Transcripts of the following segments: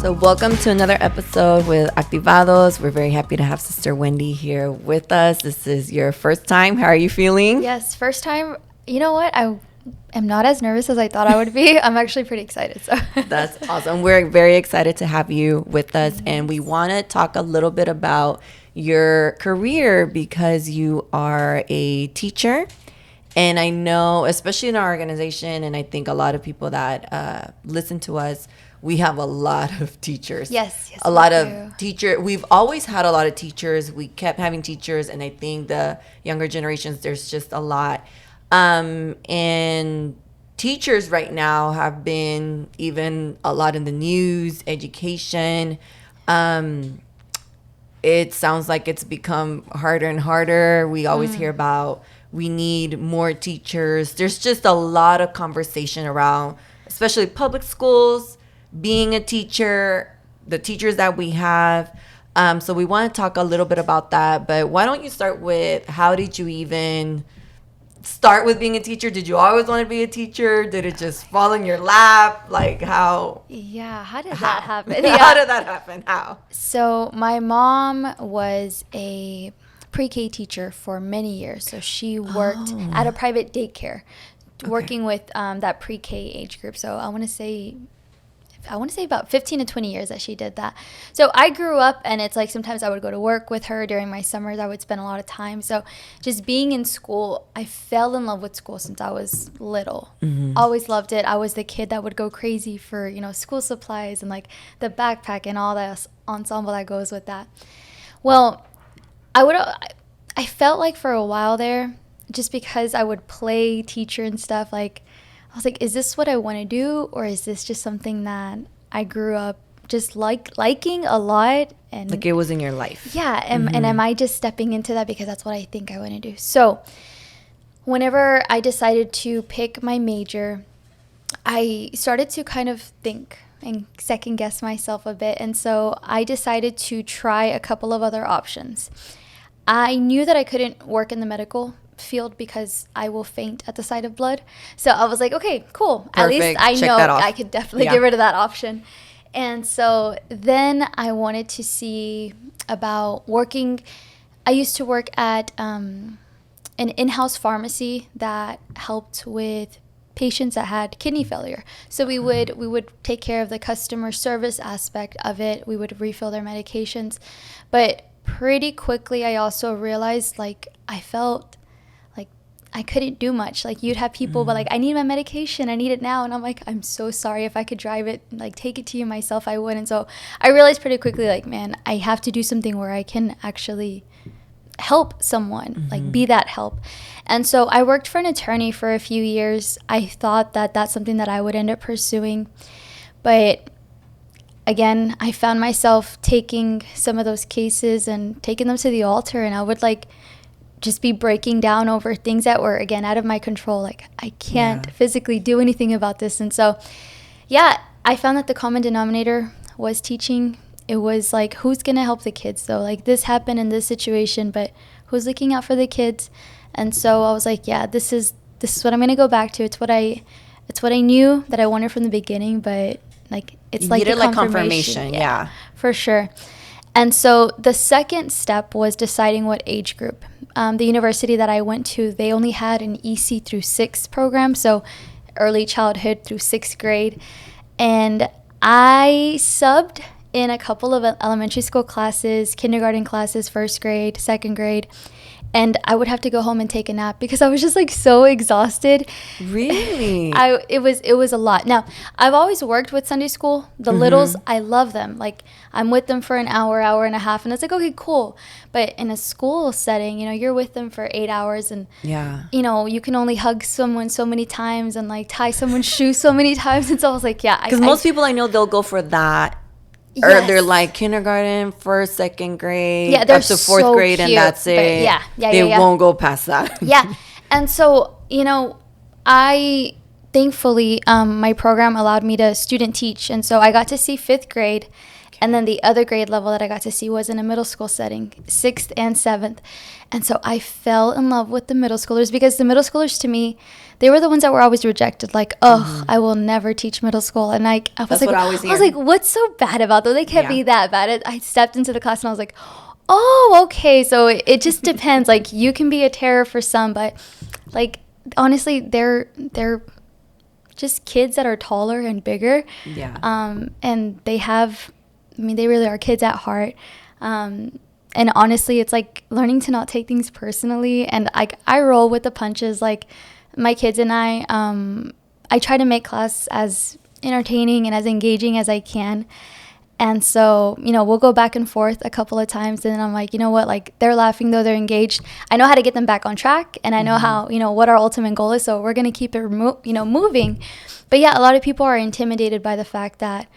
So welcome to another episode with Activados. We're very happy to have Sister Wendy here with us. This is your first time. How are you feeling? Yes, first time. You know what? I am not as nervous as I thought I would be. I'm actually pretty excited. So That's awesome. We're very excited to have you with us. And we want to talk a little bit about your career because you are a teacher. And I know, especially in our organization, and I think a lot of people that listen to us, we have a lot of teachers. Yes, a lot of teachers. We've always had a lot of teachers. We kept having teachers, and I think the younger generations, there's just a lot. And teachers right now have been even a lot in the news, education. It sounds like it's become harder and harder. We always hear about we need more teachers. There's just a lot of conversation around, especially public schools, being a teacher, the teachers that we have. So we want to talk a little bit about that. But why don't you start with, how did you even start with being a teacher? Did you always want to be a teacher? Did it just fall in your lap? Like how? Yeah, how did that happen? How did that happen? How? So my mom was a pre-K teacher for many years. So she worked at a private daycare, working with that pre-K age group. So I want to say about 15 to 20 years that she did that. So I grew up, and it's like sometimes I would go to work with her during my summers. I would spend a lot of time. So just being in school, I fell in love with school since I was little. Always loved it. I was the kid that would go crazy for, school supplies and like the backpack and all that ensemble that goes with that. Well, I felt like for a while there, just because I would play teacher and stuff, like I was like, is this what I want to do, or is this just something that I grew up just liking a lot? And like it was in your life. Yeah, and am I just stepping into that because that's what I think I want to do? So whenever I decided to pick my major, I started to kind of think and second guess myself a bit. And so I decided to try a couple of other options. I knew that I couldn't work in the medical field because I will faint at the sight of blood. So I was like, okay, cool. Perfect. At least I Check know that off. I could definitely get rid of that option. And so then I wanted to see about working. I used to work at an in-house pharmacy that helped with patients that had kidney failure. So we would take care of the customer service aspect of it. We would refill their medications. But pretty quickly I also realized like I felt like I couldn't do much. Like you'd have people but like, I need my medication, I need it now, and I'm like, I'm so sorry. If I could drive it, like take it to you myself, I would. And so I realized pretty quickly like, man, I have to do something where I can actually help someone, like be that help. And so I worked for an attorney for a few years. I thought that that's something that I would end up pursuing, but again, I found myself taking some of those cases and taking them to the altar, and I would like just be breaking down over things that were, again, out of my control. Like I can't physically do anything about this. And so, I found that the common denominator was teaching. It was like, who's going to help the kids though? Like this happened in this situation, but who's looking out for the kids? And so I was like, this is what I'm going to go back to. It's what I knew that I wanted from the beginning, but like it's like the confirmation. Yeah, for sure. And so the second step was deciding what age group. The university that I went to, they only had an EC through 6th program, so early childhood through 6th grade. And I subbed in a couple of elementary school classes, kindergarten classes, 1st grade, 2nd grade. And I would have to go home and take a nap because I was just like so exhausted. Really? It was a lot. Now, I've always worked with Sunday school. The littles, I love them. Like I'm with them for an hour and a half, and it's like, okay, cool. But in a school setting, you're with them for 8 hours, and you can only hug someone so many times and like tie someone's shoe so many times. And so I was like, because most people I know, they'll go for that. Yes. Or they're like kindergarten, 1st, 2nd grade, they're up to 4th grade, cute, and that's it. They won't go past that. And so, I thankfully, my program allowed me to student teach. And so I got to see 5th grade. And then the other grade level that I got to see was in a middle school setting, 6th and 7th. And so I fell in love with the middle schoolers, because the middle schoolers, to me, they were the ones that were always rejected. Like, oh, I will never teach middle school. And I was like, what's so bad about them? They can't be that bad. I stepped into the class and I was like, oh, okay. So it just depends. Like, you can be a terror for some, but like, honestly, they're just kids that are taller and bigger. Yeah. And they really are kids at heart. And honestly, it's like learning to not take things personally. And I roll with the punches. Like, my kids and I try to make class as entertaining and as engaging as I can. And so, we'll go back and forth a couple of times, and then I'm like, you know what, like, they're laughing though, they're engaged. I know how to get them back on track, and I know how, what our ultimate goal is, so we're going to keep it, moving. But yeah, a lot of people are intimidated by the fact that,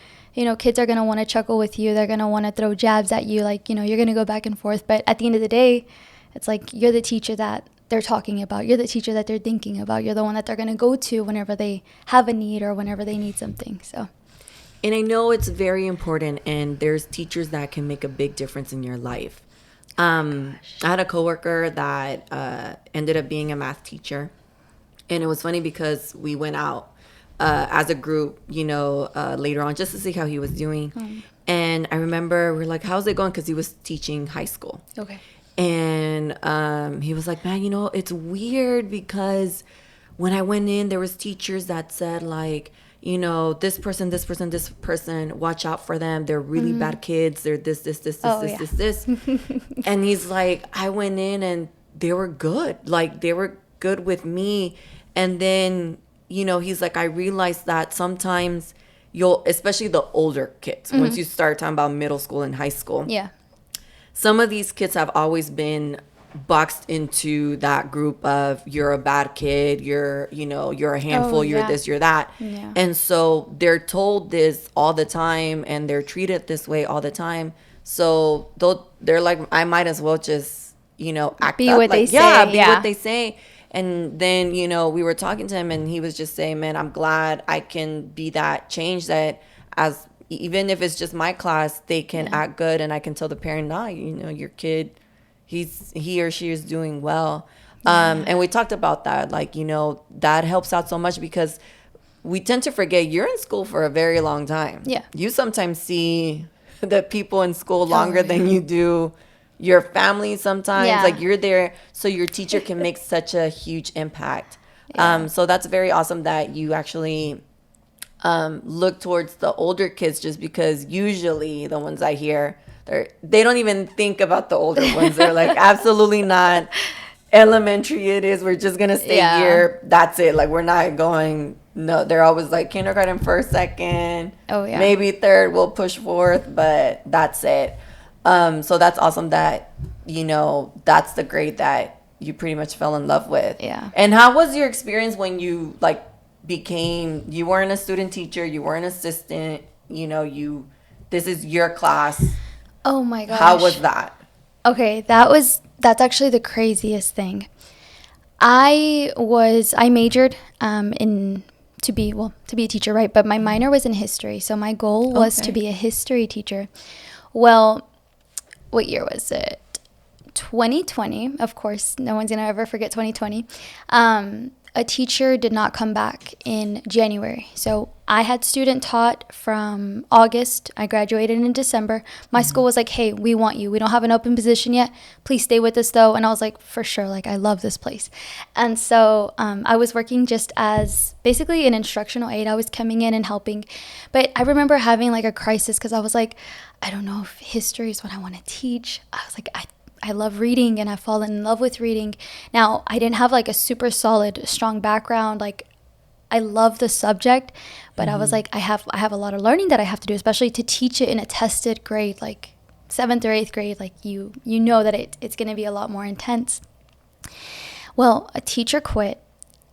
kids are going to want to chuckle with you. They're going to want to throw jabs at you, like, you're going to go back and forth. But at the end of the day, it's like, you're the teacher that they're talking about. You're the teacher that they're thinking about. You're the one that they're going to go to whenever they have a need or whenever they need something, so. And I know it's very important, and there's teachers that can make a big difference in your life. I had a coworker that ended up being a math teacher. And it was funny because we went out as a group, later on just to see how he was doing. And I remember we were like, how's it going? Because he was teaching high school. Okay. And he was like, man, it's weird because when I went in, there was teachers that said like, this person, watch out for them. They're really bad kids. They're this. And he's like, I went in and they were good. Like, they were good with me. And then, he's like, I realized that sometimes especially the older kids, once you start talking about middle school and high school. Yeah. Some of these kids have always been boxed into that group of, you're a bad kid, you're a handful, you're this, you're that. Yeah. And so they're told this all the time, and they're treated this way all the time. So they're like, I might as well just, act be up. what like, they say. Be what they say. And then, we were talking to him, and he was just saying, man, I'm glad I can be that change, that even if it's just my class, they can act good, and I can tell the parent, your kid, he or she is doing well. And we talked about that, like, that helps out so much, because we tend to forget you're in school for a very long time. Yeah. You sometimes see the people in school longer than you do your family sometimes. Yeah. Like, you're there so your teacher can make such a huge impact. Yeah. So that's very awesome that you actually look towards the older kids, just because usually the ones I hear, they don't even think about the older ones. They're like, absolutely not. Elementary it is. We're just going to stay here. That's it. Like, we're not going. No, they're always like kindergarten, first, second. Oh, yeah. Maybe third, we'll push fourth, but that's it. So that's awesome that, that's the grade that you pretty much fell in love with. Yeah. And how was your experience when you, like, you weren't a student teacher, you were an assistant, this is your class. Oh my gosh. How was that? Okay, that's actually the craziest thing. I majored to be a teacher, right? But my minor was in history. So my goal was to be a history teacher. Well, what year was it? 2020. Of course, no one's going to ever forget 2020. A teacher did not come back in January. So I had student taught from August. I graduated in December. My school was like, hey, we want you. We don't have an open position yet. Please stay with us though. And I was like, for sure. Like, I love this place. And so I was working just as basically an instructional aide. I was coming in and helping. But I remember having like a crisis, because I was like, I don't know if history is what I want to teach. I was like, I love reading, and I've fallen in love with reading. Now, I didn't have like a super solid, strong background. Like, I love the subject, but I was like, I have a lot of learning that I have to do, especially to teach it in a tested grade, like 7th or 8th grade. Like, you know that it's going to be a lot more intense. Well, a teacher quit,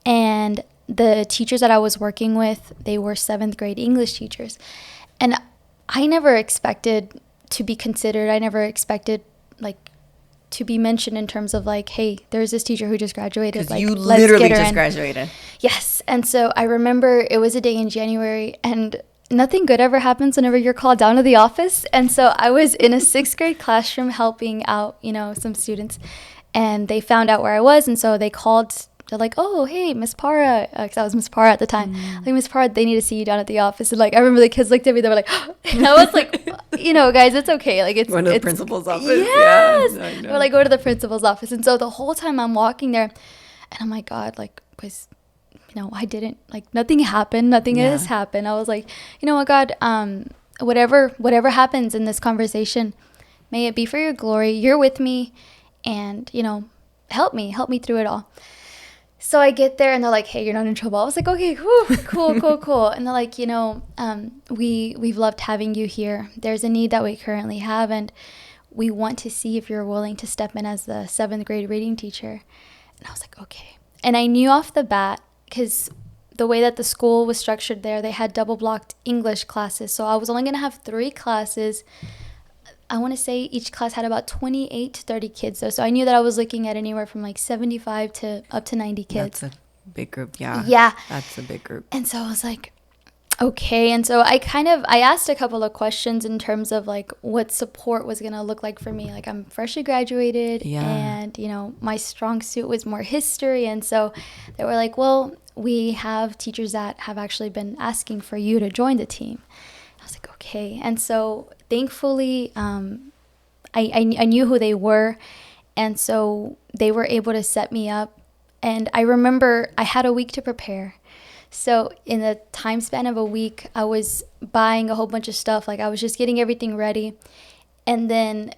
and the teachers that I was working with, they were 7th grade English teachers. And I never expected to be considered. I never expected like to be mentioned in terms of like, hey, there's this teacher who just graduated. Like, you literally just graduated. Yes. And so I remember it was a day in January, and nothing good ever happens whenever you're called down to the office. And so I was in a 6th grade classroom helping out, some students, and they found out where I was. And so they called. They're like, oh, hey, Miss Para, because I was Miss Para at the time. Like, Miss Para, they need to see you down at the office. And like, I remember the kids looked at me. They were like, and I was like, guys, it's okay. Like, it's going to the principal's office. Yes. Yeah, we're like, go to the principal's office. And so the whole time I'm walking there, and I'm like, God, like, because I didn't, like, nothing happened. Nothing has happened. I was like, you know what, God, whatever happens in this conversation, may it be for your glory. You're with me, and, help me through it all. So I get there, and they're like, hey, you're not in trouble. I was like, okay, whew, cool. And they're like, we've loved having you here. There's a need that we currently have, and we want to see if you're willing to step in as the 7th grade reading teacher. And I was like, okay. And I knew off the bat, because the way that the school was structured there, they had double-blocked English classes. So I was only going to have 3 classes. I want to say each class had about 28 to 30 kids, though. So I knew that I was looking at anywhere from like 75 to up to 90 kids. That's a big group, yeah. Yeah. That's a big group. And so I was like, okay. And so I asked a couple of questions in terms of like what support was going to look like for me. Like, I'm freshly graduated, and, my strong suit was more history. And so they were like, well, we have teachers that have actually been asking for you to join the team. I was like, okay. And so thankfully, I knew who they were, and so they were able to set me up. And I remember I had a week to prepare. So in the time span of a week, I was buying a whole bunch of stuff. Like, I was just getting everything ready. And then,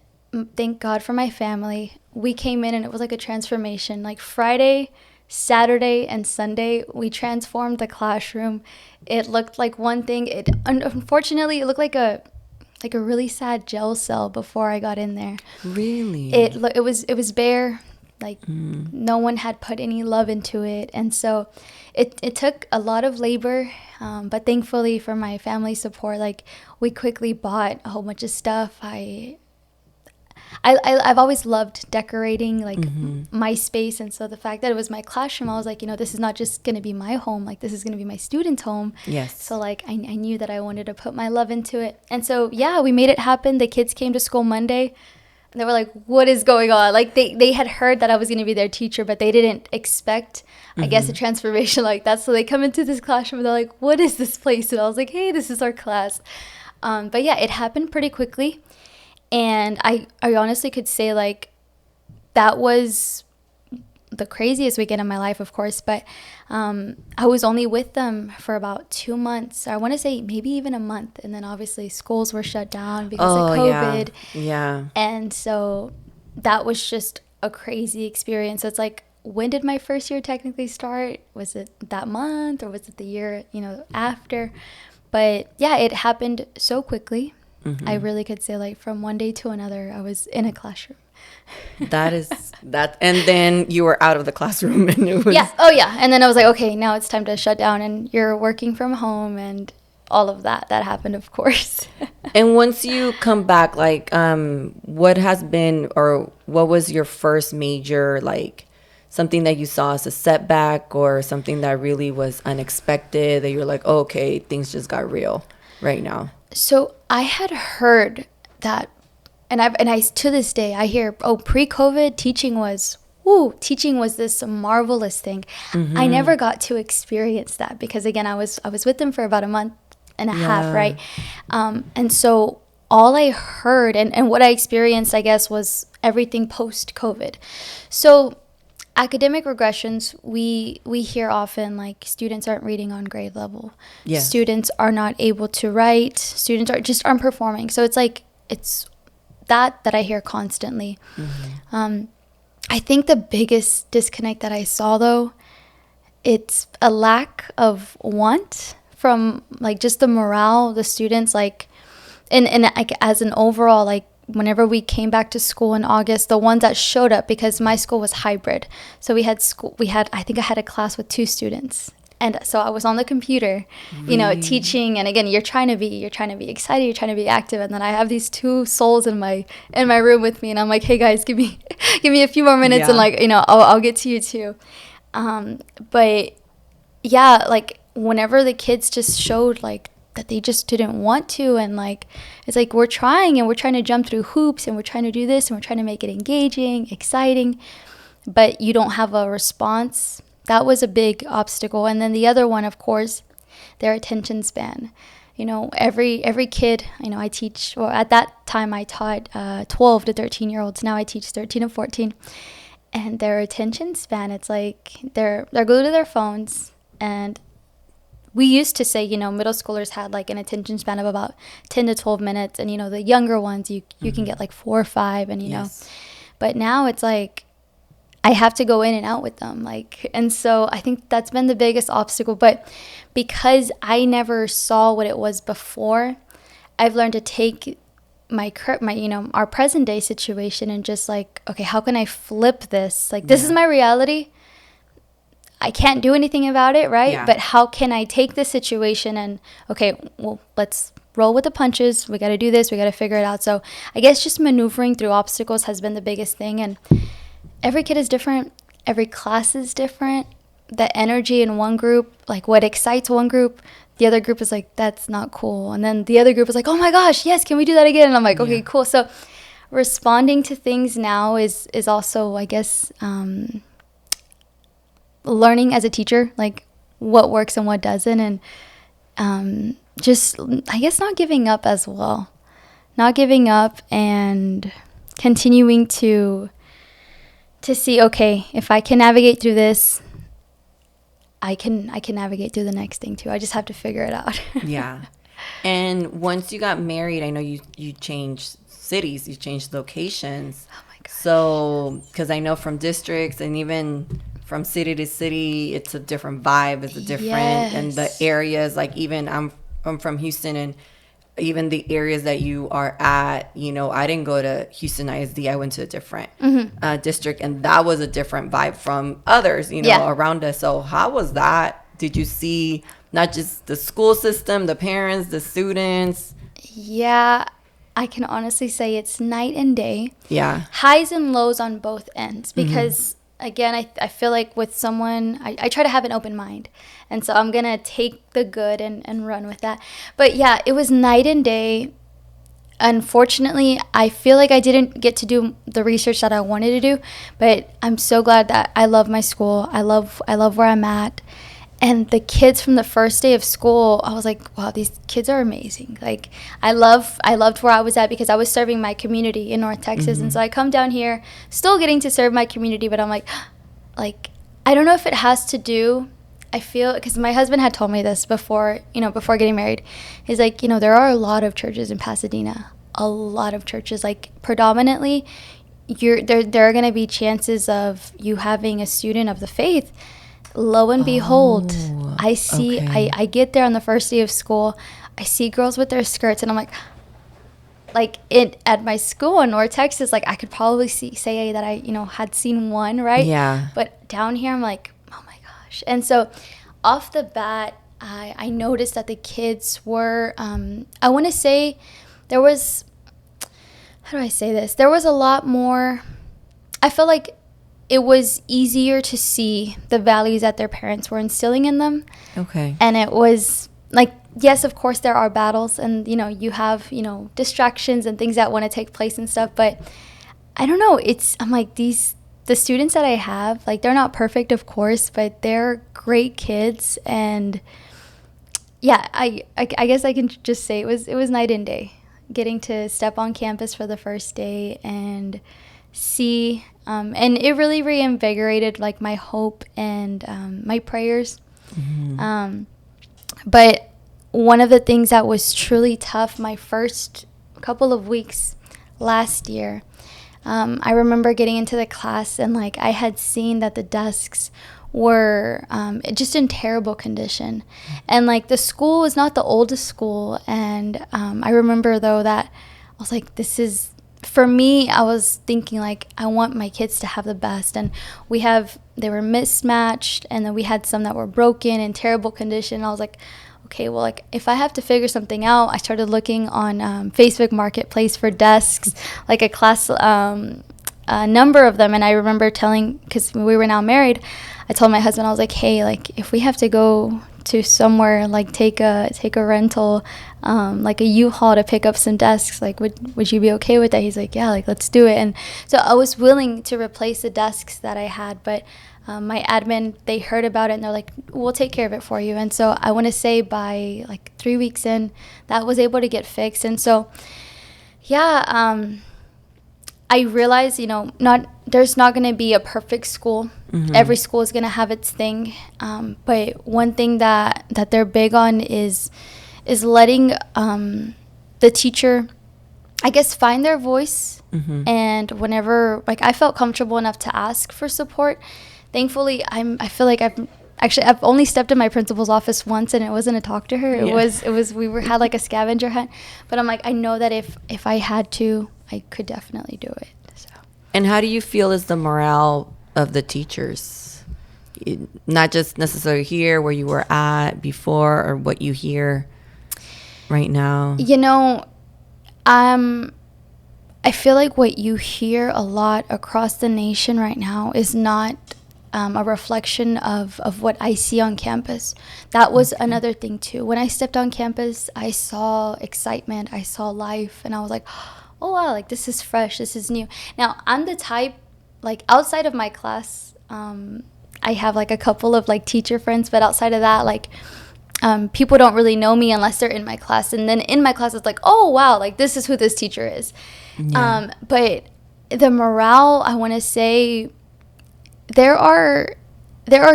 thank God for my family, we came in, and it was like a transformation. Like, Friday, Saturday, and Sunday, we transformed the classroom. It looked like one thing. Unfortunately, it looked like a really sad jail cell before I got in there. Really? It was bare. Like, no one had put any love into it. And so it took a lot of labor, but thankfully for my family support, like, we quickly bought a whole bunch of stuff. I've always loved decorating, like, my space. And so the fact that it was my classroom, I was like, this is not just going to be my home. Like, this is going to be my students' home. Yes. So, like, I knew that I wanted to put my love into it. And so, yeah, we made it happen. The kids came to school Monday. And they were like, what is going on? Like, they had heard that I was going to be their teacher, but they didn't expect, I guess, a transformation like that. So they come into this classroom, and they're like, what is this place? And I was like, hey, this is our class. But, yeah, it happened pretty quickly. And I honestly could say, like, that was the craziest weekend of my life, of course. But I was only with them for about 2 months. I want to say maybe even a month. And then obviously schools were shut down because of COVID. Yeah. And so that was just a crazy experience. So it's like, when did my first year technically start? Was it that month, or was it the year, after? But yeah, it happened so quickly. I really could say, like, from one day to another, I was in a classroom. And then you were out of the classroom, and it was... Yeah. Oh, yeah. And then I was like, okay, now it's time to shut down, and you're working from home, and all of that. That happened, of course. And once you come back, like, what has been, or what was your first major, like, something that you saw as a setback, or something that really was unexpected, that you're like, oh, okay, things just got real right now? So I had heard that, and I to this day I hear, pre-COVID teaching was this marvelous thing. I never got to experience that because, again, I was with them for about a month and a half, right? And so all I heard and what I experienced, I guess, was everything post-COVID. So academic regressions, we hear often, like, students aren't reading on grade level. Yeah. Students are not able to write. Students aren't performing. So it's like, it's that I hear constantly. I think the biggest disconnect that I saw, though, it's a lack of want from, like, just the morale, the students, like, and like, as an overall, like, whenever we came back to school in August, the ones that showed up, because my school was hybrid. So I think I had a class with 2 students. And so I was on the computer, teaching. And again, you're trying to be excited, you're trying to be active. And then I have these 2 souls in my room with me. And I'm like, hey guys, give me a few more minutes. And, like, I'll get to you too. But yeah, like, whenever the kids just showed, like, that they just didn't want to. And like, it's like we're trying to jump through hoops and we're trying to do this and we're trying to make it engaging, exciting, but you don't have a response. That was a big obstacle. And then the other one, of course, their attention span. You know, every kid, you know, I teach, well, at that time I taught 12 to 13-year-olds. Now I teach 13 and 14. And their attention span, it's like they're glued to their phones. And we used to say, you know, middle schoolers had like an attention span of about 10 to 12 minutes. And, you know, the younger ones, you can get like 4 or 5. And, you know, but now it's like I have to go in and out with them. Like, and so I think that's been the biggest obstacle. But because I never saw what it was before, I've learned to take my you know, our present day situation and just like, okay, how can I flip this? Like, this is my reality. I can't do anything about it, right? Yeah. But how can I take this situation and, okay, well, let's roll with the punches. We got to do this. We got to figure it out. So I guess just maneuvering through obstacles has been the biggest thing. And every kid is different. Every class is different. The energy in one group, like what excites one group, the other group is like, that's not cool. And then the other group is like, oh my gosh, yes, can we do that again? And I'm like, okay, cool. So responding to things now is also, I guess, learning as a teacher, like what works and what doesn't. And just, I guess, not giving up as well. Not giving up and continuing to see, okay, if I can navigate through this, I can navigate through the next thing too. I just have to figure it out. Yeah. And once you got married, I know you changed cities, you changed locations. Oh my gosh. So, because I know from districts and even from city to city, it's a different vibe, it's a different, and the areas, like even I'm from Houston, and even the areas that you are at, you know, I didn't go to Houston ISD. I went to a different district, and that was a different vibe from others, you know, around us. So how was that? Did you see not just the school system, the parents, the students? Yeah, I can honestly say it's night and day. Yeah. Highs and lows on both ends, because again, I feel like with someone, I try to have an open mind. And so I'm going to take the good and run with that. But yeah, it was night and day. Unfortunately, I feel like I didn't get to do the research that I wanted to do. But I'm so glad that I love my school. I love where I'm at. And the kids from the first day of school, I was like, wow, these kids are amazing. Like, I loved where I was at because I was serving my community in North Texas. And so I come down here, still getting to serve my community, but I'm like, I don't know if it has to do, I feel, because my husband had told me this before getting married. He's like, you know, there are a lot of churches in Pasadena, a lot of churches. Like, predominantly, there are going to be chances of you having a student of the faith. Lo and behold, I see, I get there on the first day of school, I see girls with their skirts, and I'm like at my school in North Texas, like I could probably say that I, you know, had seen one, right? Yeah. But down here, I'm like, oh my gosh. And so off the bat, I noticed that the kids were, I want to say there was, how do I say this? There was a lot more, I felt like it was easier to see the values that their parents were instilling in them. Okay. And it was like, yes, of course there are battles, and, you know, you have, you know, distractions and things that want to take place and stuff. But I don't know. I'm like, the students that I have, like, they're not perfect, of course, but they're great kids. And yeah, I guess I can just say it was night and day, getting to step on campus for the first day and see, and it really reinvigorated like my hope and my prayers. But one of the things that was truly tough my first couple of weeks last year, I remember getting into the class, and like I had seen that the desks were just in terrible condition, and like the school was not the oldest school. And I remember though that I was like, this is, for me, I was thinking like, I want my kids to have the best. And they were mismatched, and then we had some that were broken in terrible condition. I was like, okay, well, like if I have to figure something out, I started looking on Facebook Marketplace for desks, like a class, a number of them. And I remember because we were now married, I told my husband, I was like, hey, like if we have to go to somewhere, like take a rental, like a U-Haul to pick up some desks. Like, would you be okay with that? He's like, yeah, like, let's do it. And so I was willing to replace the desks that I had, but my admin, they heard about it and they're like, we'll take care of it for you. And so I want to say by like 3 weeks in, that was able to get fixed. And so, yeah, I realized, there's not going to be a perfect school. Mm-hmm. Every school is going to have its thing. But one thing that they're big on is letting the teacher, I guess, find their voice. Mm-hmm. And whenever, like, I felt comfortable enough to ask for support. Thankfully, I feel like I've only stepped in my principal's office once, and it wasn't to talk to her. It was had like a scavenger hunt. But I'm like, I know that if I had to, I could definitely do it. So. And how do you feel is the morale of the teachers? Not just necessarily here where you were at before, or what you hear right now. I feel like what you hear a lot across the nation right now is not a reflection of what I see on campus. That was another thing too. When I stepped on campus, I saw excitement, I saw life, and I was like, oh wow, like, this is fresh, this is new. Now, I'm the type, like, outside of my class, I have like a couple of like teacher friends, but outside of that, like, people don't really know me unless they're in my class. And then in my class, it's like, oh wow, like, this is who this teacher is. Yeah. But the morale, I want to say, there are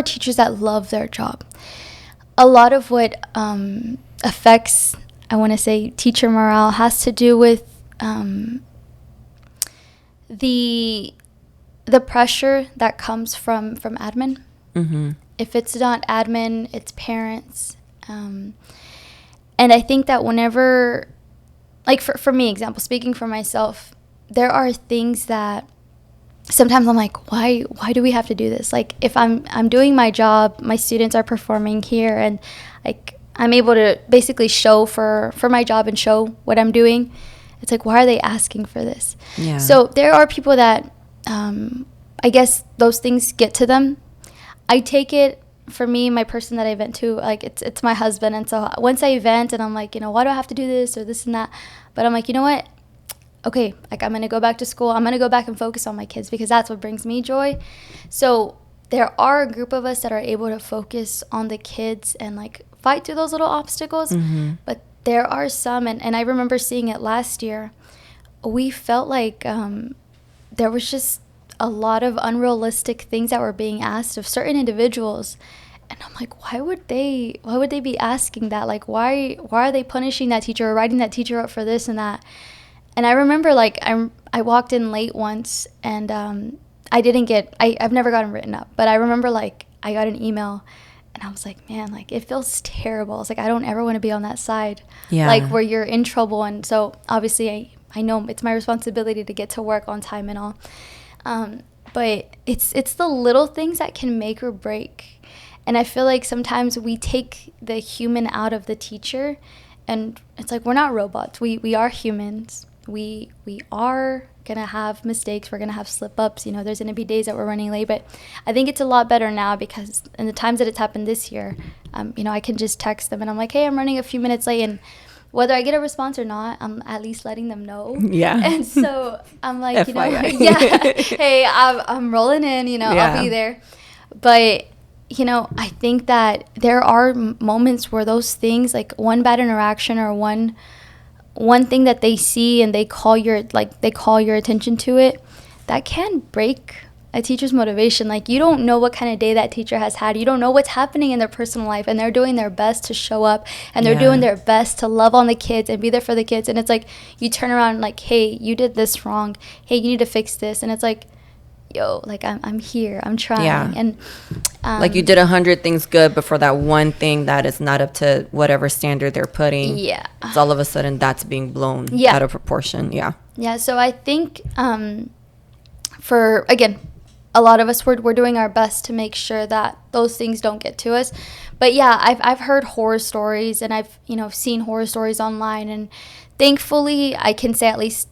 teachers that love their job. A lot of what affects, I want to say, teacher morale has to do with the pressure that comes from admin. Mm-hmm. If it's not admin, it's parents. And I think that whenever, like, for me, example, speaking for myself, there are things that sometimes I'm like, why do we have to do this? Like, if I'm doing my job, my students are performing here, and like, I'm able to basically show for my job and show what I'm doing. It's like, why are they asking for this? Yeah. So there are people that, I guess those things get to them. I take it, for me, my person that I vent to, like, it's my husband. And so once I vent and I'm like, why do I have to do this or this and that? But I'm like, you know what? Okay, like, I'm going to go back to school. I'm going to go back and focus on my kids because that's what brings me joy. So there are a group of us that are able to focus on the kids and, like, fight through those little obstacles. Mm-hmm. But there are some, and I remember seeing it last year, we felt like there was just a lot of unrealistic things that were being asked of certain individuals. And I'm like, why would they be asking that? Like, why are they punishing that teacher or writing that teacher up for this and that? And I remember, like, I walked in late once, and I've never gotten written up, but I remember, like, I got an email, and I was like, man, like, it feels terrible. It's like, I don't ever want to be on that side, like, where you're in trouble. And so obviously I know it's my responsibility to get to work on time and all. But it's the little things that can make or break. And I feel like sometimes we take the human out of the teacher, and it's like, we're not robots. We are humans. We are going to have mistakes. We're going to have slip-ups. There's going to be days that we're running late. But I think it's a lot better now because in the times that it's happened this year, I can just text them and I'm like, hey, I'm running a few minutes late. And whether I get a response or not, I'm at least letting them know. Yeah. And so I'm like, hey, I'm rolling in, I'll be there. But, I think that there are moments where those things, like one bad interaction or one thing that they see and they call your attention to it, that can break a teacher's motivation. Like, you don't know what kind of day that teacher has had. You don't know what's happening in their personal life, and they're doing their best to show up, and they're doing their best to love on the kids and be there for the kids. And it's like, you turn around and like, hey, you did this wrong. Hey, you need to fix this. And it's like, yo, like, I'm here, I'm trying. Yeah. And like, you did 100 things good, but for that one thing that is not up to whatever standard they're putting, it's all of a sudden that's being blown out of proportion. Yeah. So I think for, again, a lot of us, we're doing our best to make sure that those things don't get to us. But yeah, I've heard horror stories, and I've seen horror stories online, and thankfully I can say at least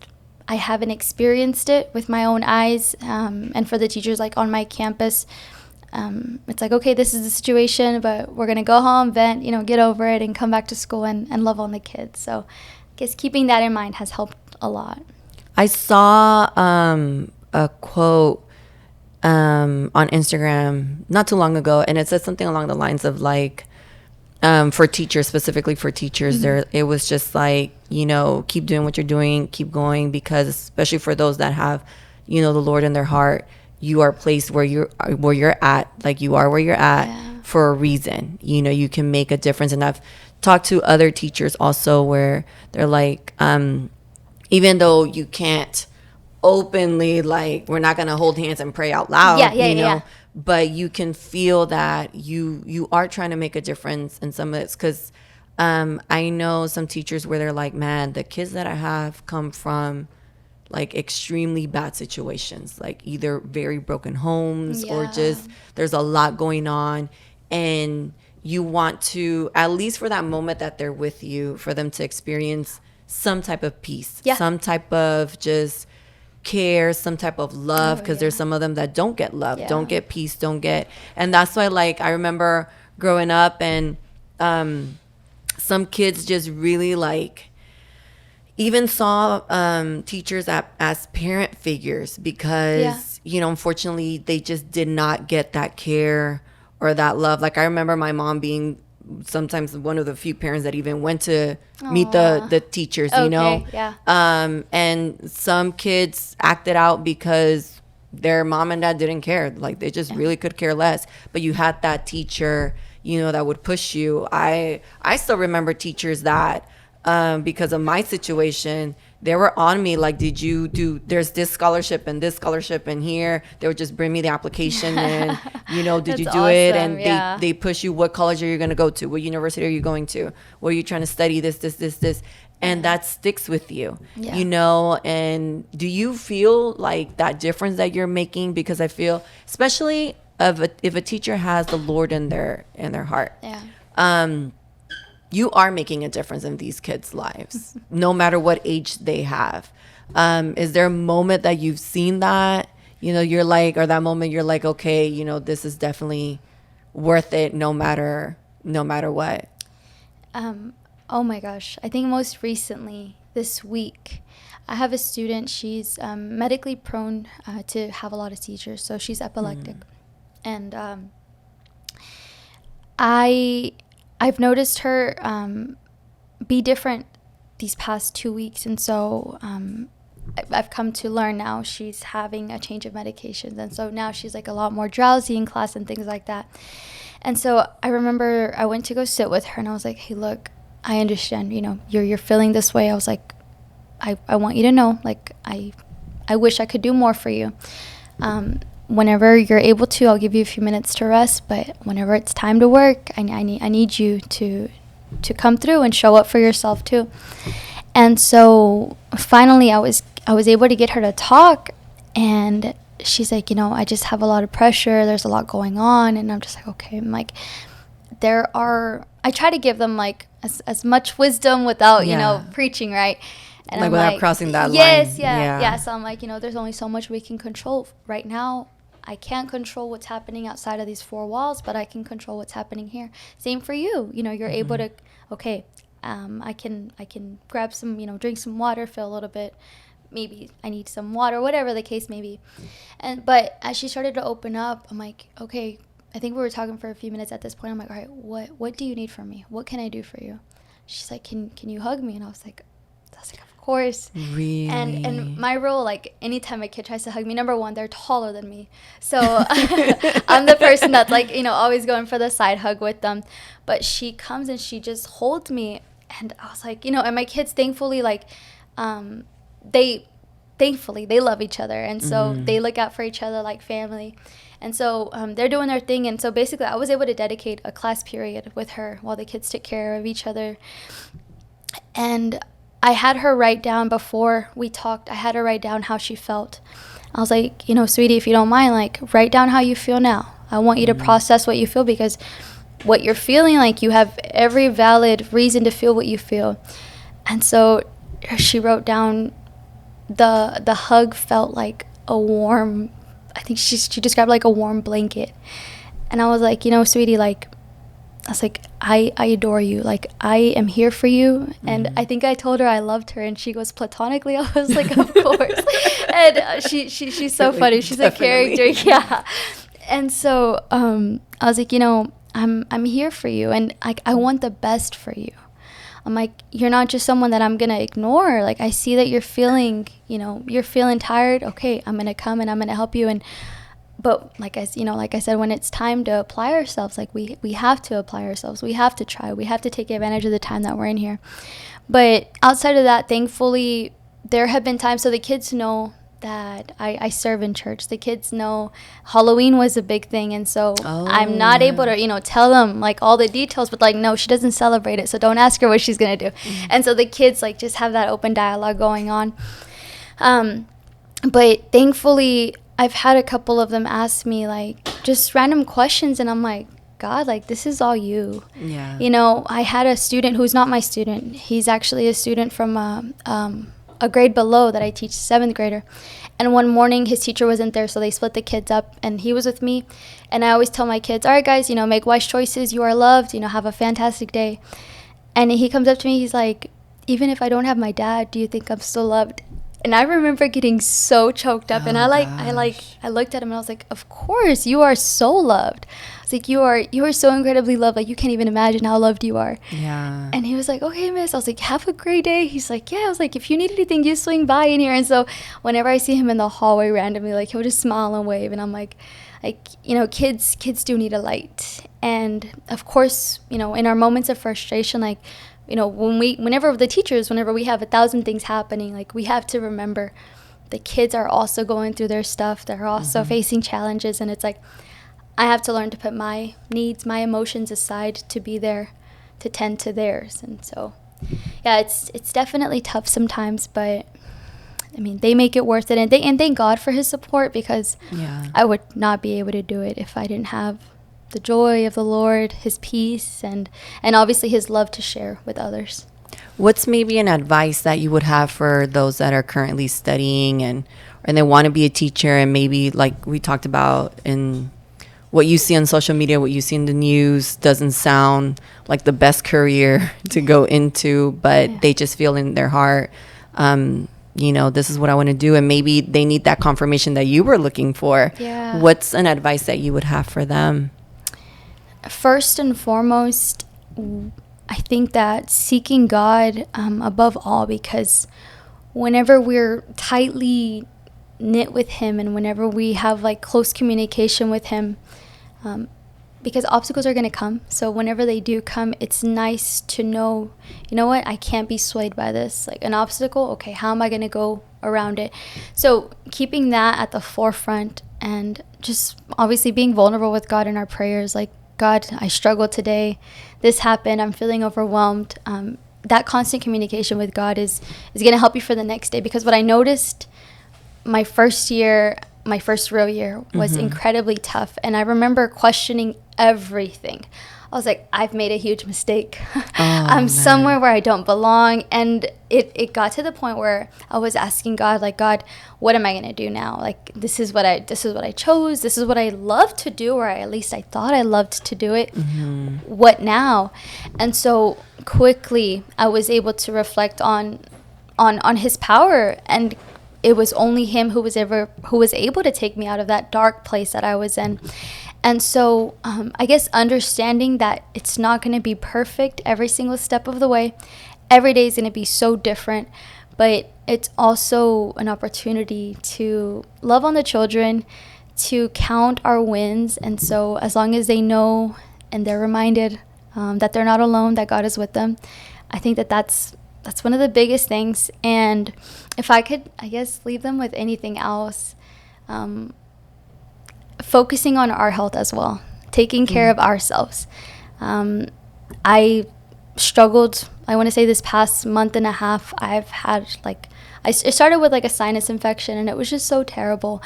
I haven't experienced it with my own eyes. And for the teachers, like, on my campus, it's like, okay, this is the situation, but we're going to go home, vent, get over it and come back to school and love on the kids. So I guess keeping that in mind has helped a lot. I saw a quote on Instagram not too long ago, and it said something along the lines of like, for teachers, specifically for teachers, it was just like, keep doing what you're doing, keep going, because especially for those that have, the Lord in their heart, you are placed where you're at, like you are where you're at for a reason. You can make a difference. And I've talked to other teachers also where they're like, even though you can't openly, like, we're not going to hold hands and pray out loud, but you can feel that you are trying to make a difference in some of this. Because I know some teachers where they're like, man, the kids that I have come from like extremely bad situations, like either very broken homes or just there's a lot going on, and you want to, at least for that moment that they're with you, for them to experience some type of peace, some type of just care, some type of love, because there's some of them that don't get love, don't get peace, and that's why, like, I remember growing up and some kids just really like even saw teachers as parent figures, because unfortunately they just did not get that care or that love. Like, I remember my mom being sometimes one of the few parents that even went to meet the teachers, and some kids acted out because their mom and dad didn't care, like they just really could care less. But you had that teacher, that would push you. I still remember teachers that because of my situation, they were on me, like, did you do, there's this scholarship and here. They would just bring me the application and, did you do awesome. It? And they push you, what college are you going to go to? What university are you going to? What are you trying to study? This. And that sticks with you, and do you feel like that difference that you're making? Because I feel, especially if a teacher has the Lord in their heart, you are making a difference in these kids' lives, no matter what age they have. Is there a moment that you've seen that, you're like, or that moment you're like, okay, this is definitely worth it no matter what? Oh my gosh. I think most recently this week, I have a student, she's medically prone to have a lot of seizures. So she's epileptic. And I've noticed her be different these past 2 weeks. And so I've come to learn now she's having a change of medications. And so now she's like a lot more drowsy in class and things like that. And so I remember I went to go sit with her and I was like, hey, look, I understand, you're feeling this way. I was like, I want you to know, like, I wish I could do more for you. Whenever you're able to, I'll give you a few minutes to rest, but whenever it's time to work, I need you to come through and show up for yourself too. And so finally I was able to get her to talk, and she's like, I just have a lot of pressure. There's a lot going on. And I'm just like, okay. I'm like, I try to give them like as much wisdom without, preaching, right? And like, I'm without like, crossing that line. Yes, yeah. So I'm like, there's only so much we can control right now. I can't control what's happening outside of these four walls, but I can control what's happening here. Same for you. You're able to, okay, I can grab some, drink some water, feel a little bit, maybe I need some water, whatever the case may be. But as she started to open up, I'm like, okay, I think we were talking for a few minutes at this point. I'm like, all right, what do you need from me? What can I do for you? She's like, can you hug me? And I was like, of course. Really? And my rule, like, anytime a kid tries to hug me, number one, they're taller than me. So I'm the person that's like, always going for the side hug with them. But she comes and she just holds me. And I was like, and my kids, thankfully, like, they love each other. And so they look out for each other like family. And so they're doing their thing. And so basically I was able to dedicate a class period with her while the kids took care of each other. And I had her write down, before we talked, I had her write down how she felt. I was like, sweetie, if you don't mind, like, write down how you feel now. I want you to process what you feel, because what you're feeling, like, you have every valid reason to feel what you feel. And so she wrote down the hug felt like a warm, I think she described like a warm blanket. And I was like, sweetie, like, I was like, I adore you. Like, I am here for you. And I think I told her I loved her, and she goes, platonically. I was like, of course. And she's so funny. She's definitely a character. Yeah. And so I was like, I'm here for you, and I want the best for you. I'm like, you're not just someone that I'm gonna ignore. Like, I see that you're feeling tired. Okay, I'm gonna come and I'm gonna help you. But like I said, when it's time to apply ourselves, like we have to apply ourselves. We have to try. We have to take advantage of the time that we're in here. But outside of that, thankfully, there have been times. So the kids know that I serve in church. The kids know Halloween was a big thing, and so I'm not able to tell them like all the details, but like, no, she doesn't celebrate it, so don't ask her what she's gonna do. And so the kids like just have that open dialogue going on. But thankfully, I've had a couple of them ask me like just random questions, and I'm like, God, like, this is all you. Yeah. I had a student who's not my student. He's actually a student from a grade below that I teach, 7th grader. And one morning his teacher wasn't there, so they split the kids up, and he was with me. And I always tell my kids, all right, guys, make wise choices. You are loved. Have a fantastic day. And he comes up to me. He's like, even if I don't have my dad, do you think I'm still loved? And I remember getting so choked up, and I looked at him and I was like, of course, you are so loved. I was like, you are so incredibly loved. Like, you can't even imagine how loved you are. Yeah. And he was like, okay, miss. I was like, have a great day. He's like, yeah. I was like, if you need anything, you swing by in here. And so whenever I see him in the hallway randomly, like, he'll just smile and wave. And I'm like, kids do need a light. And of course, in our moments of frustration, like, whenever we have 1,000 things happening, like, we have to remember the kids are also going through their stuff. They're also facing challenges. And it's like, I have to learn to put my needs, my emotions aside to be there to tend to theirs. And so, yeah, it's definitely tough sometimes, but I mean, they make it worth it. And thank God for his support, because I would not be able to do it if I didn't have the joy of the Lord, his peace, and obviously his love to share with others. What's maybe an advice that you would have for those that are currently studying and they want to be a teacher, and maybe, like we talked about, in what you see on social media, what you see in the news doesn't sound like the best career to go into, but they just feel in their heart, this is what I want to do, and maybe they need that confirmation that you were looking for. Yeah. What's an advice that you would have for them? First and foremost, I think that seeking God above all, because whenever we're tightly knit with him, and whenever we have like close communication with him, because obstacles are going to come. So whenever they do come, it's nice to know, what, I can't be swayed by this. Like, an obstacle, okay, how am I going to go around it? So keeping that at the forefront, and just obviously being vulnerable with God in our prayers, like, God, I struggled today. This happened. I'm feeling overwhelmed. That constant communication with God is going to help you for the next day. Because what I noticed my first real year was incredibly tough. And I remember questioning everything. I was like, I've made a huge mistake. I'm somewhere where I don't belong. And it got to the point where I was asking God, like, God, what am I going to do now? Like, this is what I chose. This is what I love to do, or at least I thought I loved to do it. What now? And so quickly I was able to reflect on his power, and it was only him who was able to take me out of that dark place that I was in. And so I guess understanding that it's not going to be perfect every single step of the way. Every day is going to be so different, but it's also an opportunity to love on the children, to count our wins. And so as long as they know and they're reminded that they're not alone, that God is with them, I think that's one of the biggest things. And if I could, I guess, leave them with anything else, focusing on our health as well, taking care of ourselves. I struggled, I want to say this past month and a half, I've had it started with a sinus infection, and it was just so terrible.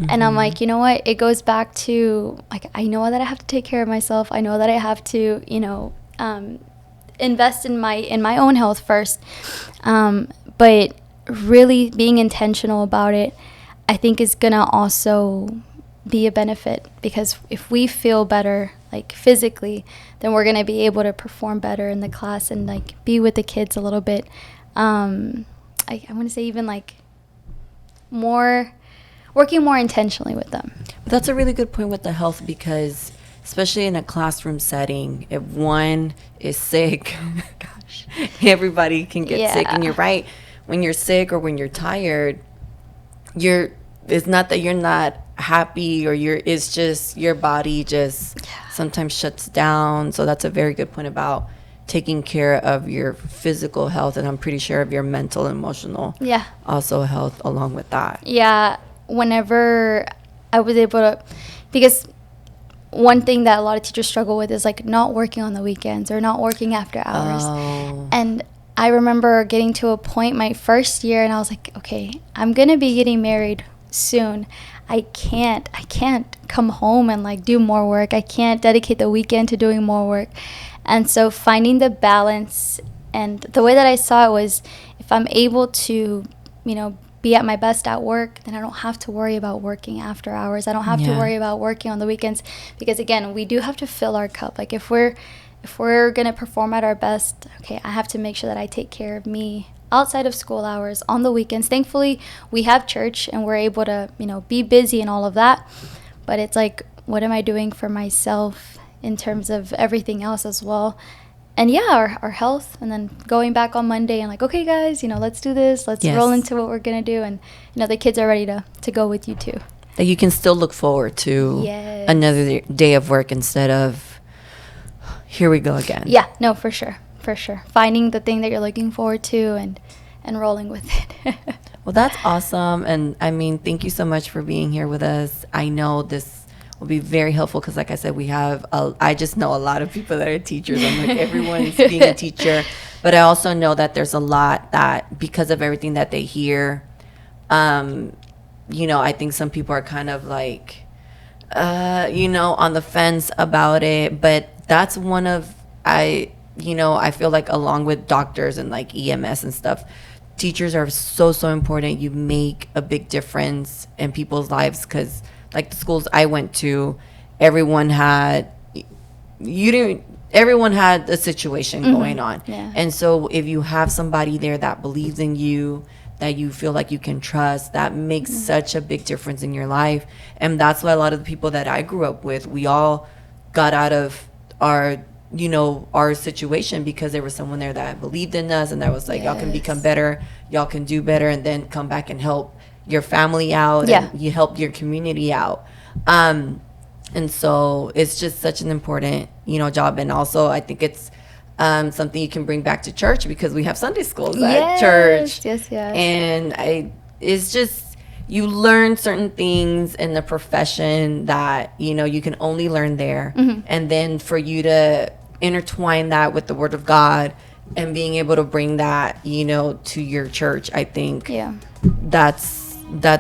And I'm like, you know what, it goes back to, I know that I have to take care of myself. I know that I have to, invest in my own health first. But really being intentional about it, I think, is gonna also be a benefit, because if we feel better, like physically, then we're going to be able to perform better in the class and like be with the kids a little bit. I want to say even like working more intentionally with them. That's a really good point with the health, because especially in a classroom setting, if one is sick, gosh, everybody can get sick. And you're right, when you're sick or when you're tired, it's not that you're not happy, or it's just your body just sometimes shuts down. So that's a very good point about taking care of your physical health, and I'm pretty sure of your mental and emotional also health along with that. Whenever I was able to, because one thing that a lot of teachers struggle with is like not working on the weekends or not working after hours. And I remember getting to a point my first year, and I was like, okay, I'm gonna be getting married soon. I can't come home and like do more work. I can't dedicate the weekend to doing more work. And so finding the balance, and the way that I saw it was, if I'm able to, be at my best at work, then I don't have to worry about working after hours. I don't have to worry about working on the weekends, because again, we do have to fill our cup. Like if we're going to perform at our best, okay, I have to make sure that I take care of me outside of school hours on the weekends. Thankfully, we have church and we're able to, be busy and all of that. But it's like, what am I doing for myself in terms of everything else as well? And our health, and then going back on Monday and like, okay guys, let's do this. Let's roll into what we're going to do. And, the kids are ready to go with you too. That you can still look forward to another day of work instead of, here we go again. Yeah, no, for sure. Finding the thing that you're looking forward to and rolling with it. Well, that's awesome. And I mean, thank you so much for being here with us. I know this will be very helpful, because like I said, I just know a lot of people that are teachers. I'm like, everyone's being a teacher. But I also know that there's a lot that, because of everything that they hear, I think some people are kind of like, on the fence about it. But that's one of, I feel like, along with doctors and like EMS and stuff, teachers are so important. You make a big difference in people's lives, because like the schools I went to, everyone had a situation going on. And so if you have somebody there that believes in you, that you feel like you can trust, that makes such a big difference in your life. And that's why a lot of the people that I grew up with, we all got out of our situation, because there was someone there that believed in us, and that was like, y'all can become better, y'all can do better, and then come back and help your family out, and you help your community out. And so it's just such an important, job. And also I think it's something you can bring back to church, because we have Sunday schools at church. And it's just, you learn certain things in the profession that, you can only learn there. And then for you to intertwine that with the Word of God and being able to bring that, to your church, I think that's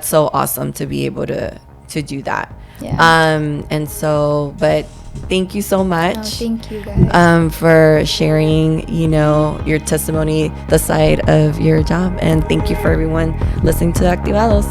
so awesome to be able to do that. And so, but thank you so much. Thank you guys. For sharing, your testimony, the side of your job. And thank you for everyone listening to Activados.